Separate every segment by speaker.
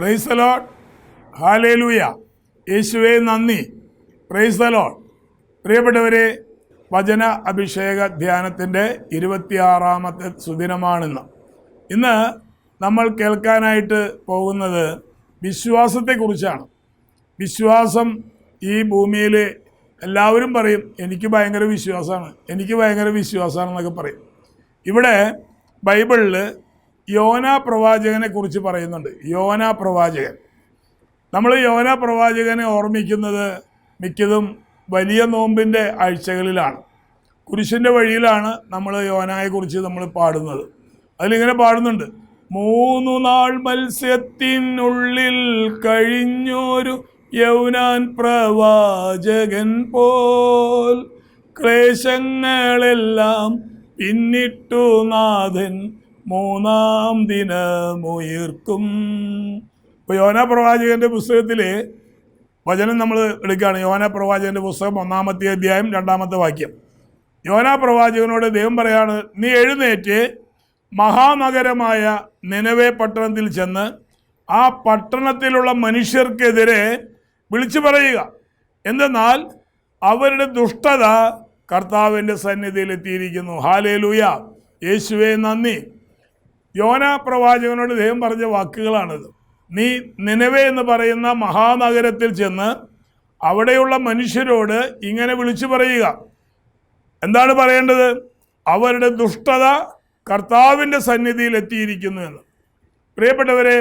Speaker 1: Praise the Lord. Hallelujah. യേശുവേ നന്ദി. Praise the Lord. പ്രിയപ്പെട്ടവരെ, വചന അഭിഷേക ധ്യാനത്തിൻ്റെ 26ാമത്തെ സുദിനമാണിന്ന്. ഇന്ന് നമ്മൾ കേൾക്കാനായിട്ട് പോകുന്നത് വിശ്വാസത്തെക്കുറിച്ചാണ്. വിശ്വാസം ഈ ഭൂമിയിൽ എല്ലാവരും പറയും എനിക്ക് ഭയങ്കര വിശ്വാസമാണെന്നൊക്കെ പറയും. ഇവിടെ ബൈബിളിൽ യോന പ്രവാചകനെ കുറിച്ച് പറയുന്നുണ്ട്. യോന പ്രവാചകൻ, നമ്മൾ യോന പ്രവാചകനെ ഓർമ്മിക്കുന്നത് മിക്കതും വലിയ നോമ്പിൻ്റെ ആഴ്ചകളിലാണ്. കുരിശിൻ്റെ വഴിയിലാണ് നമ്മൾ യോനയെക്കുറിച്ച് നമ്മൾ പാടുന്നത്. അതിലിങ്ങനെ പാടുന്നുണ്ട്, 3 നാൾ മത്സ്യത്തിനുള്ളിൽ കഴിഞ്ഞൊരു യൗനാൻ പ്രവാചകൻ പോൽ ക്ലേശങ്ങളെല്ലാം പിന്നിട്ടു നാഥൻ 3-ാം ദിനമുയർക്കും. ഇപ്പോൾ യോന പ്രവാചകൻ്റെ പുസ്തകത്തിൽ വചനം നമ്മൾ എടുക്കുകയാണ്. യോന പ്രവാചകൻ്റെ പുസ്തകം 1-ാമത്തെ അധ്യായം 2-ാമത്തെ വാക്യം. യോന പ്രവാചകനോട് ദൈവം പറയാണ്, നീ എഴുന്നേറ്റ് മഹാനഗരമായ നിനവേ പട്ടണത്തിൽ ചെന്ന് ആ പട്ടണത്തിലുള്ള മനുഷ്യർക്കെതിരെ വിളിച്ചു പറയുക. എന്തെന്നാൽ അവരുടെ ദുഷ്ടത കർത്താവിൻ്റെ സന്നിധിയിൽ എത്തിയിരിക്കുന്നു. ഹല്ലേലൂയ. യേശുവേ നന്ദി. യോന പ്രവാചകനോട് ദൈവം പറഞ്ഞ വാക്കുകളാണിത്. നീ നിനവേ എന്ന് പറയുന്ന മഹാനഗരത്തിൽ ചെന്ന് അവിടെയുള്ള മനുഷ്യരോട് ഇങ്ങനെ വിളിച്ചു പറയുക. എന്താണ് പറയേണ്ടത്? അവരുടെ ദുഷ്ടത കർത്താവിൻ്റെ സന്നിധിയിൽ എത്തിയിരിക്കുന്നു എന്ന്. പ്രിയപ്പെട്ടവരെ,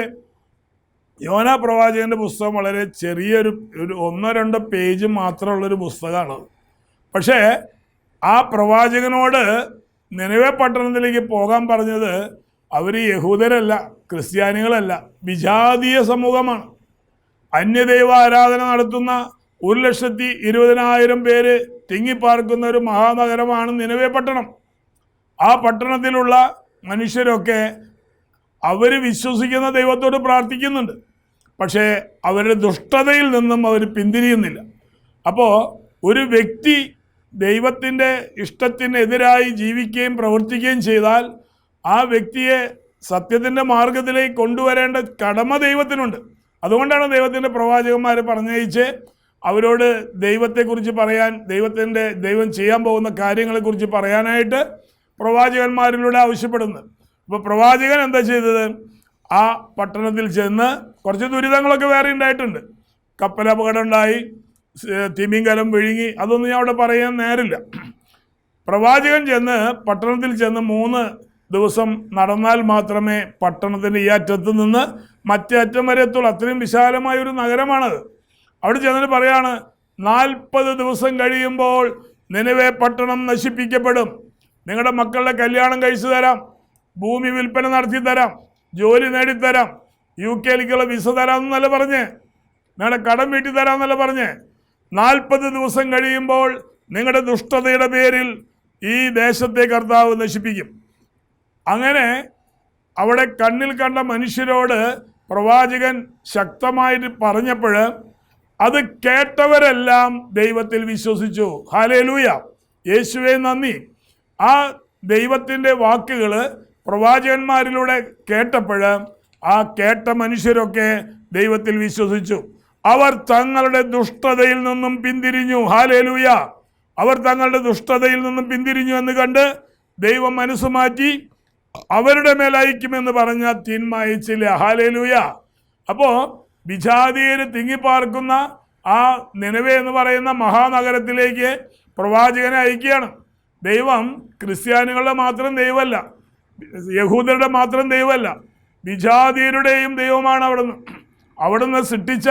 Speaker 1: യോന പ്രവാചകൻ്റെ പുസ്തകം വളരെ ചെറിയൊരു 1-2 പേജ് മാത്രമുള്ളൊരു പുസ്തകമാണ്. പക്ഷേ ആ പ്രവാചകനോട് നിനവേ പട്ടണത്തിലേക്ക് പോകാൻ പറഞ്ഞത് അവർ യഹൂദരല്ല, ക്രിസ്ത്യാനികളല്ല, വിജാതീയ സമൂഹമാണ്. അന്യദൈവ ആരാധന നടത്തുന്ന 1,20,000 പേര് തിങ്ങിപ്പാർക്കുന്ന ഒരു മഹാനഗരമാണ് നിനവേ പട്ടണം. ആ പട്ടണത്തിലുള്ള മനുഷ്യരൊക്കെ അവർ വിശ്വസിക്കുന്ന ദൈവത്തോട് പ്രാർത്ഥിക്കുന്നുണ്ട്. പക്ഷേ അവരുടെ ദുഷ്ടതയിൽ നിന്നും അവർ പിന്തിരിയുന്നില്ല. അപ്പോൾ ഒരു വ്യക്തി ദൈവത്തിൻ്റെ ഇഷ്ടത്തിനെതിരായി ജീവിക്കുകയും പ്രവർത്തിക്കുകയും ചെയ്താൽ ആ വ്യക്തിയെ സത്യത്തിൻ്റെ മാർഗത്തിലേക്ക് കൊണ്ടുവരേണ്ട കടമ ദൈവത്തിനുണ്ട്. അതുകൊണ്ടാണ് ദൈവത്തിൻ്റെ പ്രവാചകന്മാർ പറഞ്ഞയച്ച് അവരോട് ദൈവത്തെക്കുറിച്ച് പറയാൻ, ദൈവം ചെയ്യാൻ പോകുന്ന കാര്യങ്ങളെക്കുറിച്ച് പറയാനായിട്ട് പ്രവാചകന്മാരിലൂടെ ആവശ്യപ്പെടുന്നത്. അപ്പോൾ പ്രവാചകൻ എന്താ ചെയ്തത്? ആ പട്ടണത്തിൽ ചെന്ന് കുറച്ച് ദുരിതങ്ങളൊക്കെ വേറെ ഉണ്ടായിട്ടുണ്ട്. കപ്പലപകടം ഉണ്ടായി, തിമിംഗലം വിഴുങ്ങി, അതൊന്നും ഞാൻ അവിടെ പറയാൻ നേരില്ല. പ്രവാചകൻ ചെന്ന് പട്ടണത്തിൽ ചെന്ന് 3 ദിവസം നടന്നാൽ മാത്രമേ പട്ടണത്തിൻ്റെ ഈ അറ്റത്ത് നിന്ന് മറ്റേ അറ്റം വരെ എത്തുള്ളൂ. അത്രയും വിശാലമായൊരു നഗരമാണത്. അവിടെ ചെന്നിട്ട് പറയാണ്, 40 ദിവസം കഴിയുമ്പോൾ നിനവേ പട്ടണം നശിപ്പിക്കപ്പെടും. നിങ്ങളുടെ മക്കളുടെ കല്യാണം കഴിച്ചു തരാം, ഭൂമി വിൽപ്പന നടത്തി തരാം, ജോലി നേടിത്തരാം, UK-ലേക്കുള്ള വിസ തരാമെന്നല്ല പറഞ്ഞ്, നിങ്ങളുടെ കടം വീട്ടി തരാമെന്നല്ല പറഞ്ഞ്. 40 ദിവസം കഴിയുമ്പോൾ നിങ്ങളുടെ ദുഷ്ടതയുടെ പേരിൽ ഈ ദേശത്തെ കർത്താവ് നശിപ്പിക്കും. അങ്ങനെ അവിടെ കണ്ണിൽ കണ്ട മനുഷ്യരോട് പ്രവാചകൻ ശക്തമായിട്ട് പറഞ്ഞപ്പോൾ അത് കേട്ടവരെല്ലാം ദൈവത്തിൽ വിശ്വസിച്ചു. ഹല്ലേലൂയ. യേശുവേ നന്ദി. ആ ദൈവത്തിൻ്റെ വാക്കുകൾ പ്രവാചകന്മാരിലൂടെ കേട്ടപ്പോൾ ആ കേട്ട മനുഷ്യരൊക്കെ ദൈവത്തിൽ വിശ്വസിച്ചു. അവർ തങ്ങളുടെ ദുഷ്ടതയിൽ നിന്നും പിന്തിരിഞ്ഞു. ഹല്ലേലൂയ. അവർ തങ്ങളുടെ ദുഷ്ടതയിൽ നിന്നും പിന്തിരിഞ്ഞു എന്ന് കണ്ട് ദൈവം മനസ്സ് മാറ്റി അവരുടെ മേൽ അയക്കുമെന്ന് പറഞ്ഞ തിന്മ അയച്ചില്ല. ഹല്ലേലൂയ. അപ്പോൾ വിജാതീയര് തിങ്ങിപ്പാർക്കുന്ന ആ നിനവേ എന്ന് പറയുന്ന മഹാനഗരത്തിലേക്ക് പ്രവാചകനെ അയക്കുകയാണ്. ദൈവം ക്രിസ്ത്യാനികളുടെ മാത്രം ദൈവമല്ല, യഹൂദരുടെ മാത്രം ദൈവമല്ല, വിജാതീയരുടെയും ദൈവമാണ്. അവിടുന്ന് സൃഷ്ടിച്ച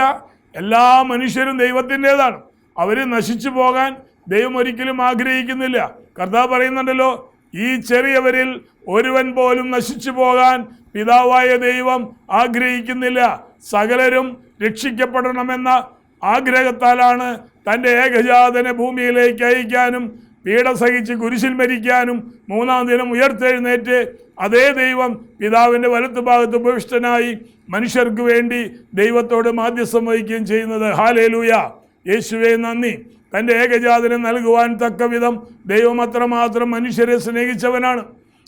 Speaker 1: എല്ലാ മനുഷ്യരും ദൈവത്തിൻ്റെതാണ്. അവർ നശിച്ചു പോകാൻ ദൈവം ഒരിക്കലും ആഗ്രഹിക്കുന്നില്ല. കർത്താവ് പറയുന്നുണ്ടല്ലോ, ഈ ചെറിയവരിൽ ഒരുവൻ പോലും നശിച്ചു പോകാൻ പിതാവായ ദൈവം ആഗ്രഹിക്കുന്നില്ല, സകലരും രക്ഷിക്കപ്പെടണമെന്ന ആഗ്രഹത്താലാണ് തൻ്റെ ഏകജാതനെ ഭൂമിയിലേക്ക് അയക്കാനും പീഡ സഹിച്ച് കുരിശിൽ മരിക്കാനും 3-ാം ദിനം ഉയർത്തെഴുന്നേറ്റ് അതേ ദൈവം പിതാവിൻ്റെ വലത്തുഭാഗത്ത് ഉപവിഷ്ടനായി മനുഷ്യർക്ക് വേണ്ടി ദൈവത്തോട് മാധ്യസ്ഥം വഹിക്കുകയും ചെയ്യുന്നത്. ഹല്ലേലൂയ. യേശുവേ നന്ദി. തൻ്റെ ഏകജാതനെ നൽകുവാൻ തക്ക വിധം ദൈവം അത്രമാത്രം മനുഷ്യരെ സ്നേഹിച്ചവനാണ്.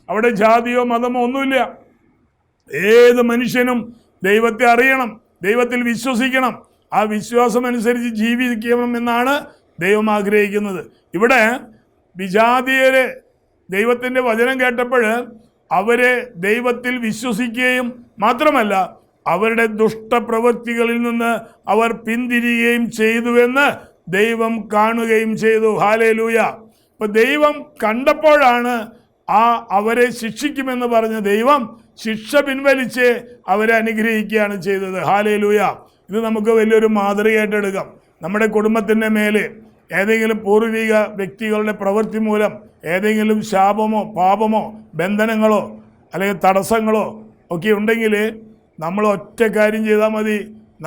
Speaker 1: അവിടെ ജാതിയോ മതമോ ഒന്നുമില്ല. ഏത് മനുഷ്യനും ദൈവത്തെ അറിയണം, ദൈവത്തിൽ വിശ്വസിക്കണം. ആ വിശ്വാസം അനുസരിച്ച് ജീവിക്കണം എന്നാണ് ദൈവം ആഗ്രഹിക്കുന്നത്. ഇവിടെ വിജാതീയര് ദൈവത്തിൻ്റെ വചനം കേട്ടപ്പോൾ അവരെ ദൈവത്തിൽ വിശ്വസിക്കുകയും മാത്രമല്ല അവരുടെ ദുഷ്ടപ്രവൃത്തികളിൽ നിന്ന് അവർ പിന്തിരിയുകയും ചെയ്തുവെന്ന് ദൈവം കാണുകയും ചെയ്തു. ഹല്ലേലൂയ. അപ്പോൾ ദൈവം കണ്ടപ്പോഴാണ് അവരെ ശിക്ഷിക്കുമെന്ന് പറഞ്ഞ ദൈവം ശിക്ഷ പിൻവലിച്ച് അവരെ അനുഗ്രഹിക്കുകയാണ് ചെയ്തത്. ഹല്ലേലൂയ. ഇത് നമുക്ക് വലിയൊരു മാതൃകയായിട്ട് എടുക്കാം. നമ്മുടെ കുടുംബത്തിൻ്റെ മേലെ ഏതെങ്കിലും പൂർവിക വ്യക്തികളുടെ പ്രവൃത്തി മൂലം ഏതെങ്കിലും ശാപമോ പാപമോ ബന്ധനങ്ങളോ അല്ലെങ്കിൽ തടസ്സങ്ങളോ ഒക്കെ ഉണ്ടെങ്കിൽ നമ്മൾ ഒറ്റ കാര്യം ചെയ്താൽ മതി.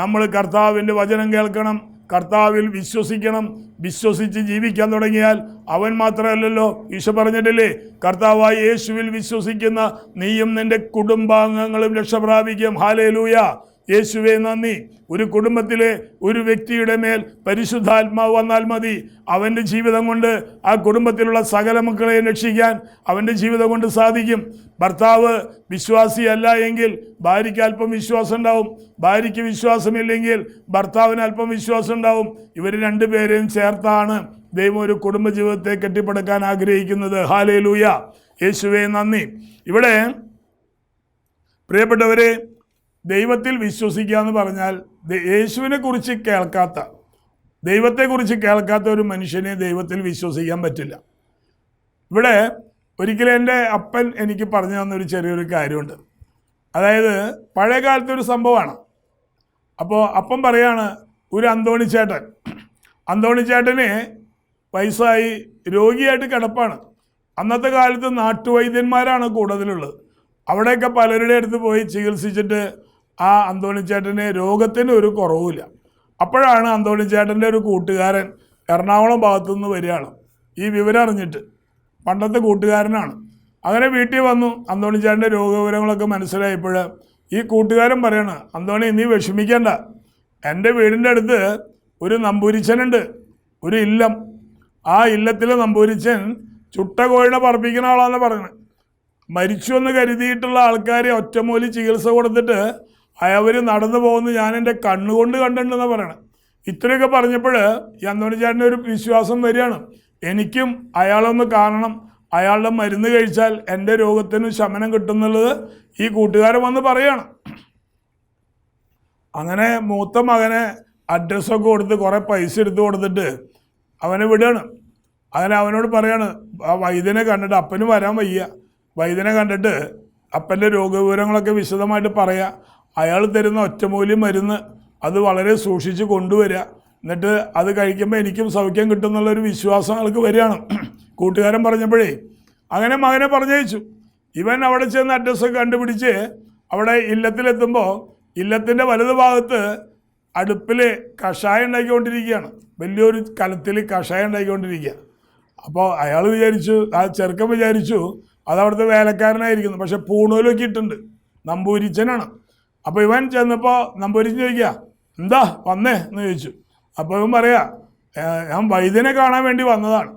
Speaker 1: നമ്മൾ കർത്താവിൻ്റെ വചനം കേൾക്കണം, കർത്താവിൽ വിശ്വസിക്കണം. വിശ്വസിച്ച് ജീവിക്കാൻ തുടങ്ങിയാൽ അവൻ മാത്രമല്ലല്ലോ, ഈശോ പറഞ്ഞിട്ടില്ലേ, കർത്താവായ യേശുവിൽ വിശ്വസിക്കുന്ന നീയും നിന്റെ കുടുംബാംഗങ്ങളും രക്ഷ പ്രാപിക്കും. ഹല്ലേലൂയ. യേശുവേ നന്ദി. ഒരു കുടുംബത്തിലെ ഒരു വ്യക്തിയുടെ മേൽ പരിശുദ്ധാത്മാവ് വന്നാൽ മതി. അവൻ്റെ ജീവിതം കൊണ്ട് ആ കുടുംബത്തിലുള്ള സകല മക്കളെയും രക്ഷിക്കാൻ അവൻ്റെ ജീവിതം കൊണ്ട് സാധിക്കും. ഭർത്താവ് വിശ്വാസിയല്ല എങ്കിൽ ഭാര്യയ്ക്ക് അല്പം വിശ്വാസം ഉണ്ടാവും, ഭാര്യയ്ക്ക് വിശ്വാസമില്ലെങ്കിൽ ഭർത്താവിന് അല്പം വിശ്വാസം ഉണ്ടാവും. ഇവർ രണ്ടുപേരെയും ചേർത്താണ് ദൈവം ഒരു കുടുംബജീവിതത്തെ കെട്ടിപ്പടുക്കാൻ ആഗ്രഹിക്കുന്നത്. ഹല്ലേലൂയ. യേശുവേ നന്ദി. ഇവിടെ പ്രിയപ്പെട്ടവരെ, ദൈവത്തിൽ വിശ്വസിക്കുക എന്ന് പറഞ്ഞാൽ യേശുവിനെ കുറിച്ച് കേൾക്കാത്ത, ദൈവത്തെക്കുറിച്ച് കേൾക്കാത്ത ഒരു മനുഷ്യനെ ദൈവത്തിൽ വിശ്വസിക്കാൻ പറ്റില്ല. ഇവിടെ ഒരിക്കലും എൻ്റെ അപ്പൻ എനിക്ക് പറഞ്ഞു തന്നൊരു ചെറിയൊരു കാര്യമുണ്ട്. അതായത് പഴയ കാലത്തെ ഒരു സംഭവമാണ്. അപ്പോൾ അപ്പൻ പറയാണ്, ഒരു അന്തോണിച്ചേട്ടന് വയസ്സായി രോഗിയായിട്ട് കിടപ്പാണ്. അന്നത്തെ കാലത്ത് നാട്ടുവൈദ്യന്മാരാണ് കൂടുതലുള്ളത്. അവിടെയൊക്കെ പലരുടെ അടുത്ത് പോയി ചികിത്സിച്ചിട്ട് ആ അന്തോണിച്ചേട്ടന് രോഗത്തിന് ഒരു കുറവുമില്ല. അപ്പോഴാണ് അന്തോണിച്ചേട്ടൻ്റെ ഒരു കൂട്ടുകാരൻ എറണാകുളം ഭാഗത്തുനിന്ന് വരികയാണ്. ഈ വിവരം അറിഞ്ഞിട്ട്, പണ്ടത്തെ കൂട്ടുകാരനാണ്. അങ്ങനെ വീട്ടിൽ വന്നു. അന്തോണിച്ചേട്ടൻ്റെ രോഗവിവരങ്ങളൊക്കെ മനസ്സിലായപ്പോൾ ഈ കൂട്ടുകാരൻ പറയണം, അന്തോണി നീ വിഷമിക്കേണ്ട, എൻ്റെ വീടിൻ്റെ അടുത്ത് ഒരു നമ്പൂരിച്ചനുണ്ട്, ഒരു ഇല്ലം. ആ ഇല്ലത്തിലെ നമ്പൂരിച്ചൻ ചുട്ട കോഴിനെ പറപ്പിക്കുന്ന ആളാണെന്ന് പറയുന്നത്. മരിച്ചു എന്ന് കരുതിയിട്ടുള്ള ആൾക്കാരെ ഒറ്റമൂലി ചികിത്സ കൊടുത്തിട്ട് അവർ നടന്നു പോകുന്നത് ഞാൻ എൻ്റെ കണ്ണുകൊണ്ട് കണ്ടിട്ടുണ്ടെന്ന് പറയണം. ഇത്രയൊക്കെ പറഞ്ഞപ്പോൾ ഈ അന്തോണിച്ചേട്ടൻ്റെ ഒരു വിശ്വാസം വരികയാണ്, എനിക്കും അയാളൊന്ന് കാണണം, അയാളുടെ മരുന്ന് കഴിച്ചാൽ എൻ്റെ രോഗത്തിന് ശമനം കിട്ടുന്നുള്ളത് ഈ കൂട്ടുകാരൻ വന്ന് പറയുകയാണ്. അങ്ങനെ മൂത്ത മകനെ അഡ്രസ്സൊക്കെ കൊടുത്ത് കുറേ പൈസ എടുത്ത് കൊടുത്തിട്ട് അവനെ വിടുകയാണ്. അങ്ങനെ അവനോട് പറയാണ്, ആ വൈദ്യനെ കണ്ടിട്ട്, അപ്പന് വരാൻ വയ്യ, വൈദ്യനെ കണ്ടിട്ട് അപ്പൻ്റെ രോഗവിവരങ്ങളൊക്കെ വിശദമായിട്ട് പറയുക, അയാൾ തരുന്ന ഒറ്റമൂലി മരുന്ന് അത് വളരെ സൂക്ഷിച്ച് കൊണ്ടുവരിക, എന്നിട്ട് അത് കഴിക്കുമ്പോൾ എനിക്കും സൗഖ്യം കിട്ടുമെന്നുള്ളൊരു വിശ്വാസം ആൾക്ക് വരികയാണ്. കൂട്ടുകാരൻ പറഞ്ഞപ്പോഴേ അങ്ങനെ മകനെ പറഞ്ഞയച്ചു. ഇവൻ അവിടെ ചെന്ന് അഡ്രസ്സൊക്കെ കണ്ടുപിടിച്ച് അവിടെ ഇല്ലത്തിലെത്തുമ്പോൾ ഇല്ലത്തിൻ്റെ വലതു ഭാഗത്ത് അടുപ്പിൽ കഷായം ഉണ്ടാക്കിക്കൊണ്ടിരിക്കുകയാണ്. വലിയൊരു കലത്തിൽ കഷായം ഉണ്ടാക്കിക്കൊണ്ടിരിക്കുക. അപ്പോൾ അയാൾ വിചാരിച്ചു, ആ ചെറുക്കൻ വിചാരിച്ചു അതവിടുത്തെ വേലക്കാരനായിരിക്കുന്നു. പക്ഷെ പൂണൂലൊക്കെ ഇട്ടുണ്ട്, നമ്പൂരിച്ചനാണ്. അപ്പോൾ ഇവൻ ചെന്നപ്പോൾ നമ്പൂരിച്ചൻ ചോദിക്കുക, എന്താ വന്നേ എന്ന് ചോദിച്ചു. അപ്പോൾ ഇവൻ പറയാ, ഞാൻ വൈദ്യനെ കാണാൻ വേണ്ടി വന്നതാണ്,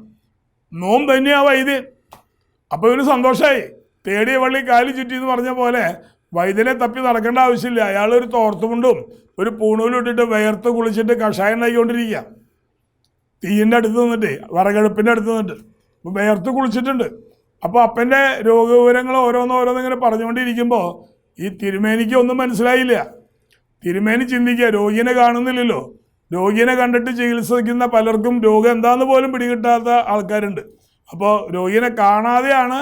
Speaker 1: നോമ്പ് തന്നെയാണ് വൈദ്യൻ. അപ്പോൾ ഇവന് സന്തോഷമായി. തേടിയ വള്ളി കാലി ചുറ്റി എന്ന് പറഞ്ഞ പോലെ വൈദ്യനെ തപ്പി നടക്കേണ്ട ആവശ്യമില്ല. അയാൾ ഒരു തോർത്തുമുണ്ടും ഒരു പൂണൂലും ഇട്ടിട്ട് വിയർത്ത് കുളിച്ചിട്ട് കഷായം ഉണ്ടാക്കിക്കൊണ്ടിരിക്കുക. തീയിൻ്റെ അടുത്ത് നിന്നിട്ട്, വിറകടുപ്പിൻ്റെ അടുത്ത് നിന്നിട്ട് വിയർത്ത് കുളിച്ചിട്ടുണ്ട്. അപ്പോൾ അപ്പൻ്റെ രോഗവിവരങ്ങൾ ഓരോന്നിങ്ങനെ പറഞ്ഞുകൊണ്ടിരിക്കുമ്പോൾ ഈ തിരുമേനിക്ക് ഒന്നും മനസ്സിലായില്ല. തിരുമേനി ചിന്തിക്കുക, രോഗിനെ കാണുന്നില്ലല്ലോ, രോഗിനെ കണ്ടിട്ട് ചികിത്സിക്കുന്ന പലർക്കും രോഗം എന്താണെന്ന് പോലും പിടികിട്ടാത്ത ആൾക്കാരുണ്ട്. അപ്പോൾ രോഗിനെ കാണാതെയാണ്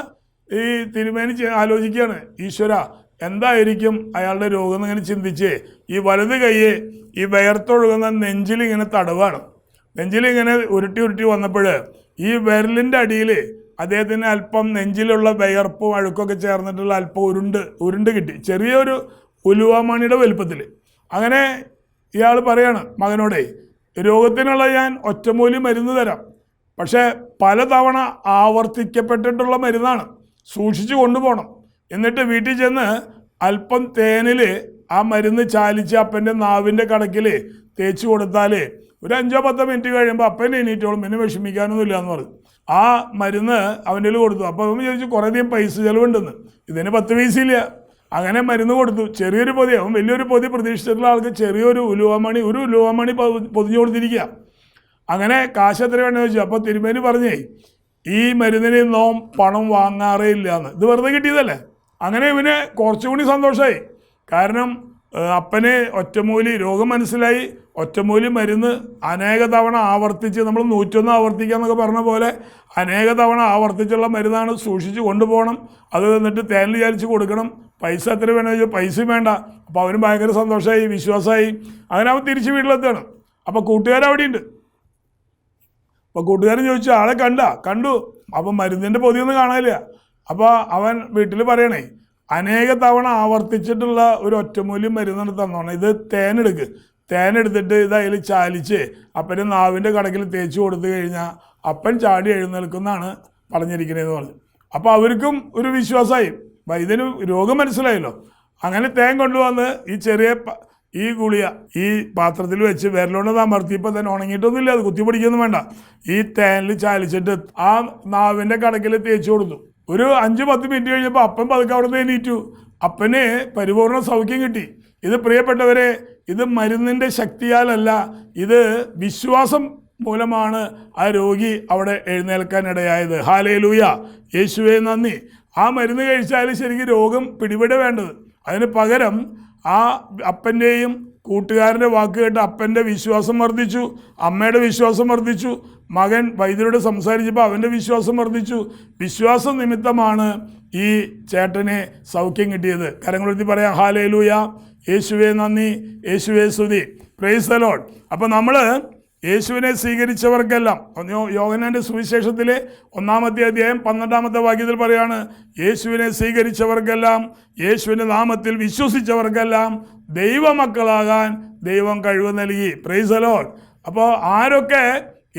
Speaker 1: ഈ തിരുമേനി ആലോചിക്കുകയാണ്, ഈശ്വര എന്തായിരിക്കും അയാളുടെ രോഗം എന്നിങ്ങനെ ചിന്തിച്ച് ഈ വലത് കൈയെ ഈ വിയർത്തൊഴുകുന്ന നെഞ്ചിലിങ്ങനെ തടവാണ്. നെഞ്ചിലിങ്ങനെ ഉരുട്ടി വന്നപ്പോൾ ഈ വിരലിൻ്റെ അടിയിൽ അദ്ദേഹത്തിന് അല്പം നെഞ്ചിലുള്ള വിയർപ്പും അഴുക്കൊക്കെ ചേർന്നിട്ടുള്ള അല്പം ഉരുണ്ട് കിട്ടി, ചെറിയൊരു ഉലുവാമണിയുടെ വലുപ്പത്തിൽ. അങ്ങനെ ഇയാൾ പറയാണ് മകനോടെ, രോഗത്തിനുള്ള ഞാൻ ഒറ്റമൂലി മരുന്ന് തരാം, പക്ഷേ പലതവണ ആവർത്തിക്കപ്പെട്ടിട്ടുള്ള മരുന്നാണ്, സൂക്ഷിച്ചു കൊണ്ടുപോകണം. എന്നിട്ട് വീട്ടിൽ ചെന്ന് അല്പം തേനിൽ ആ മരുന്ന് ചാലിച്ച് അപ്പൻ്റെ നാവിൻ്റെ കടക്കിൽ തേച്ച് കൊടുത്താൽ ഒരു 5-10 മിനിറ്റ് കഴിയുമ്പോൾ അപ്പൻ എണീറ്റോളും, പിന്നെ വിഷമിക്കാനൊന്നുമില്ല എന്ന് പറഞ്ഞു. ആ മരുന്ന് അവൻ്റെ കൊടുത്തു. അപ്പോൾ അവൻ ചോദിച്ചു, കുറേയധികം പൈസ ചിലവുണ്ടെന്ന്. ഇതിന് 10 പൈസയില്ല. അങ്ങനെ മരുന്ന് കൊടുത്തു. ചെറിയൊരു പൊതി, അവൻ വലിയൊരു പൊതി പ്രതീക്ഷിച്ചിട്ടുള്ള ആൾക്ക് ചെറിയൊരു ഉലുവാമണി പൊതിഞ്ഞു കൊടുത്തിരിക്കുക. അങ്ങനെ കാശ് എത്ര വേണമെന്ന് ചോദിച്ചു. അപ്പോൾ തിരുമേനി പറഞ്ഞേ, ഈ മരുന്നിന് നോം പണം വാങ്ങാറേ ഇല്ല എന്ന്. ഇത് വെറുതെ കിട്ടിയതല്ലേ. അങ്ങനെ ഇവന് കുറച്ചുകൂടി സന്തോഷമായി. കാരണം അപ്പനെ ഒറ്റമൂലി രോഗം മനസ്സിലായി. ഒറ്റമൂലി മരുന്ന് അനേക തവണ ആവർത്തിച്ച്, നമ്മൾ 101 ആവർത്തിക്കുക എന്നൊക്കെ പറഞ്ഞ പോലെ അനേക തവണ ആവർത്തിച്ചുള്ള മരുന്നാണ്. സൂക്ഷിച്ച് കൊണ്ടുപോകണം. അത് എന്നിട്ട് തേനിൽ വിചാരിച്ച് കൊടുക്കണം. പൈസ എത്ര വേണമെന്ന് ചോദിച്ചാൽ പൈസയും വേണ്ട. അപ്പോൾ അവന് ഭയങ്കര സന്തോഷമായി, വിശ്വാസമായി. അങ്ങനെ അവൻ തിരിച്ച് വീട്ടിലെത്തുകയാണ്. അപ്പോൾ കൂട്ടുകാരവിടെ ഉണ്ട്. അപ്പോൾ കൂട്ടുകാരൻ ചോദിച്ചു, ആളെ കണ്ടു. അപ്പം മരുന്നിൻ്റെ പൊതിയൊന്നും കാണാനില്ല. അപ്പോൾ അവൻ വീട്ടിൽ പറയണേ, അനേക തവണ ആവർത്തിച്ചിട്ടുള്ള ഒരു ഒറ്റമൂല്യം മരുന്നാണ് തന്നോണം. ഇത് തേനെടുത്തിട്ട് ഇത് അതിൽ ചാലിച്ച് അപ്പൻ്റെ നാവിൻ്റെ കടക്കിൽ തേച്ച് കൊടുത്തു കഴിഞ്ഞാൽ അപ്പൻ ചാടി എഴുന്നേൽക്കുന്നതാണ് പറഞ്ഞിരിക്കണേന്ന് പറഞ്ഞു. അപ്പോൾ അവർക്കും ഒരു വിശ്വാസമായി. വൈദ്യന് രോഗം മനസ്സിലായല്ലോ. അങ്ങനെ തേൻ കൊണ്ടുവന്ന് ഈ ഗുളിക ഈ പാത്രത്തിൽ വെച്ച് വിരലോണ്ട് അമർത്തിയപ്പോൾ തന്നെ ഉണങ്ങിയിട്ടൊന്നുമില്ല. അത് കുത്തിപ്പിടിക്കൊന്നും വേണ്ട. ഈ തേനിൽ ചാലിച്ചിട്ട് ആ നാവിൻ്റെ കടക്കിൽ തേച്ച് കൊടുത്തു. ഒരു 5-10 മിനിറ്റ് കഴിഞ്ഞപ്പോൾ അപ്പൻ പതുക്കെ അവിടെ നിന്ന് എണീറ്റു. അപ്പന് പരിപൂർണ സൗഖ്യം കിട്ടി. ഇത് പ്രിയപ്പെട്ടവരെ, ഇത് മരുന്നിൻ്റെ ശക്തിയാലല്ല, ഇത് വിശ്വാസം മൂലമാണ് ആ രോഗി അവിടെ എഴുന്നേൽക്കാനിടയായത്. ഹല്ലേലൂയ, യേശുവേ നന്ദി. ആ മരുന്ന് കഴിച്ചാൽ ശരിക്കും രോഗം പിടിപെട വേണ്ടത്. അതിന് പകരം ആ അപ്പൻ്റെയും കൂട്ടുകാരൻ്റെ വാക്ക് കേട്ട് അപ്പൻ്റെ വിശ്വാസം വർദ്ധിച്ചു, അമ്മയുടെ വിശ്വാസം വർദ്ധിച്ചു. മകൻ വൈദ്യരോട് സംസാരിച്ചപ്പോൾ അവൻ്റെ വിശ്വാസം വർദ്ധിച്ചു. വിശ്വാസം നിമിത്തമാണ് ഈ ചേട്ടനെ സൗഖ്യം കിട്ടിയത്. കരങ്ങളെടുത്തി പറയാം, ഹല്ലേലൂയ, യേശുവേ നന്ദി, യേശുവേ സ്തുതി, പ്രൈസ് ദി ലോർഡ്. അപ്പോൾ നമ്മൾ യേശുവിനെ സ്വീകരിച്ചവർക്കെല്ലാം, യോഹന്നാൻ്റെ സുവിശേഷത്തിലെ 1-ാമത്തെ അധ്യായം 12-ാമത്തെ വാക്യത്തിൽ പറയാണ്, യേശുവിനെ സ്വീകരിച്ചവർക്കെല്ലാം, യേശുവിൻ്റെ നാമത്തിൽ വിശ്വസിച്ചവർക്കെല്ലാം ദൈവമക്കളാകാൻ ദൈവം കഴിവ് നൽകി. Praise the Lord. അപ്പോൾ ആരൊക്കെ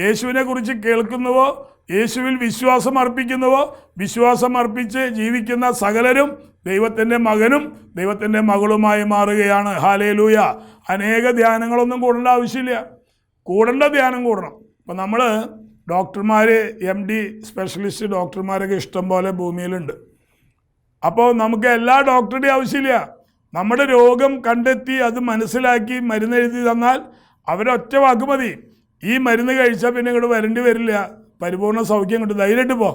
Speaker 1: യേശുവിനെ കുറിച്ച് കേൾക്കുന്നുവോ, യേശുവിൽ വിശ്വാസം അർപ്പിക്കുന്നുവോ, വിശ്വാസം അർപ്പിച്ച് ജീവിക്കുന്ന സകലരും ദൈവത്തിൻ്റെ മകനും ദൈവത്തിൻ്റെ മകളുമായി മാറുകയാണ്. ഹല്ലേലൂയ. അനേക ധ്യാനങ്ങളൊന്നും കൂടേണ്ട ആവശ്യമില്ല. കൂടേണ്ട ധ്യാനം കൂടണം. ഇപ്പം നമ്മൾ ഡോക്ടർമാർ, MD സ്പെഷ്യലിസ്റ്റ് ഡോക്ടർമാരൊക്കെ ഇഷ്ടം പോലെ ഭൂമിയിലുണ്ട്. അപ്പോൾ നമുക്ക് എല്ലാ ഡോക്ടറുടെയും ആവശ്യമില്ല. നമ്മുടെ രോഗം കണ്ടെത്തി അത് മനസ്സിലാക്കി മരുന്നെഴുതി തന്നാൽ അവരൊറ്റ വാക്ക് മതി, ഈ മരുന്ന് കഴിച്ചാൽ പിന്നെ ഇങ്ങോട്ട് വരേണ്ടി വരില്ല, പരിപൂർണ്ണ സൗഖ്യം കിട്ടും, ധൈര്യമായിട്ട് പോ,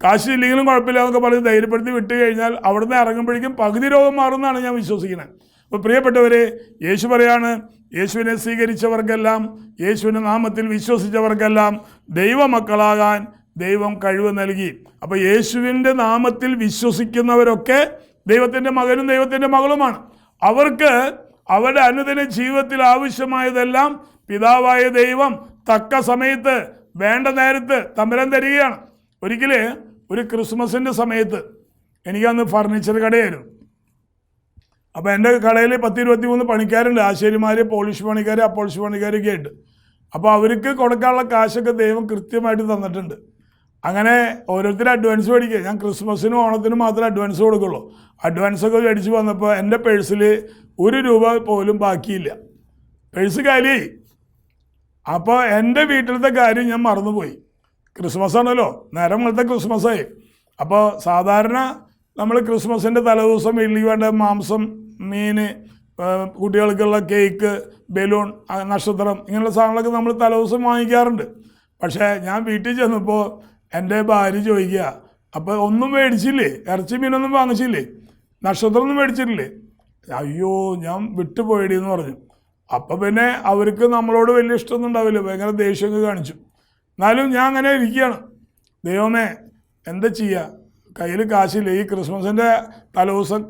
Speaker 1: കാശ് ഇല്ലെങ്കിലും കുഴപ്പമില്ല എന്നൊക്കെ പറഞ്ഞ് ധൈര്യപ്പെടുത്തി വിട്ട് കഴിഞ്ഞാൽ അവിടുന്ന് ഇറങ്ങുമ്പോഴേക്കും പകുതി രോഗം മാറുമെന്നാണ് ഞാൻ വിശ്വസിക്കുന്നത്. അപ്പോൾ പ്രിയപ്പെട്ടവരെ, യേശു പറയാണ്, യേശുവിനെ സ്വീകരിച്ചവർക്കെല്ലാം, യേശുവിൻ്റെ നാമത്തിൽ വിശ്വസിച്ചവർക്കെല്ലാം ദൈവമക്കളാകാൻ ദൈവം കഴിവ് നൽകി. അപ്പോൾ യേശുവിൻ്റെ നാമത്തിൽ വിശ്വസിക്കുന്നവരൊക്കെ ദൈവത്തിൻ്റെ മകനും ദൈവത്തിൻ്റെ മകളുമാണ്. അവർക്ക് അവരുടെ അനുദിന ജീവിതത്തിൽ ആവശ്യമായതെല്ലാം പിതാവായ ദൈവം തക്ക സമയത്ത് വേണ്ട നേരത്ത് തമ്പുരാൻ തരികയാണ്. ഒരിക്കൽ ഒരു ക്രിസ്മസിൻ്റെ സമയത്ത് എനിക്കന്ന് ഫർണിച്ചർ കടയായിരുന്നു. അപ്പോൾ എൻ്റെ കടയിൽ 10-23 പണിക്കാരുണ്ട്, ആശാരിമാർ, പോളിഷ് പണിക്കാർ, അപ്പോളിഷ് പണിക്കാരൊക്കെ ആയിട്ട്. അപ്പോൾ അവർക്ക് കൊടുക്കാനുള്ള കാശൊക്കെ ദൈവം കൃത്യമായിട്ട് തന്നിട്ടുണ്ട്. അങ്ങനെ ഓരോരുത്തരും അഡ്വാൻസ് മേടിക്കുക. ഞാൻ ക്രിസ്മസിനും ഓണത്തിനും മാത്രമേ അഡ്വാൻസ് കൊടുക്കുള്ളൂ. അഡ്വാൻസൊക്കെ മേടിച്ച് വന്നപ്പോൾ എൻ്റെ പേഴ്സിൽ ₹1 പോലും ബാക്കിയില്ല, പേഴ്സ് കാലിയായി. അപ്പോൾ എൻ്റെ വീട്ടിലത്തെ കാര്യം ഞാൻ മറന്നുപോയി. ക്രിസ്മസ് ആണല്ലോ, നേരം മുതലത്തെ ക്രിസ്മസായി. അപ്പോൾ സാധാരണ നമ്മൾ ക്രിസ്മസിൻ്റെ തലേദിവസം വീട്ടിലേക്ക് വേണ്ട മാംസം, മീൻ, കുട്ടികൾക്കുള്ള കേക്ക്, ബലൂൺ, നക്ഷത്രം, ഇങ്ങനെയുള്ള സാധനങ്ങളൊക്കെ നമ്മൾ തലേദിവസം വാങ്ങിക്കാറുണ്ട്. പക്ഷേ ഞാൻ വീട്ടിൽ ചെന്നപ്പോൾ എൻ്റെ ഭാര്യ ചോദിക്കുക, അപ്പോൾ ഒന്നും മേടിച്ചില്ലേ, ഇറച്ചി മീനൊന്നും വാങ്ങിച്ചില്ലേ, നക്ഷത്രമൊന്നും മേടിച്ചിട്ടില്ലേ? അയ്യോ, ഞാൻ വിട്ടുപോയിടിയെന്ന് പറഞ്ഞു. അപ്പം പിന്നെ അവർക്ക് നമ്മളോട് വലിയ ഇഷ്ടമൊന്നും ഉണ്ടാവില്ല, ഭയങ്കര ദേഷ്യമൊക്കെ കാണിച്ചു. എന്നാലും ഞാൻ അങ്ങനെ ഇരിക്കുകയാണ്, ദൈവമേ എന്താ ചെയ്യുക, കയ്യിൽ കാശില്ല. ഈ ക്രിസ്മസിൻ്റെ തലേദിവസം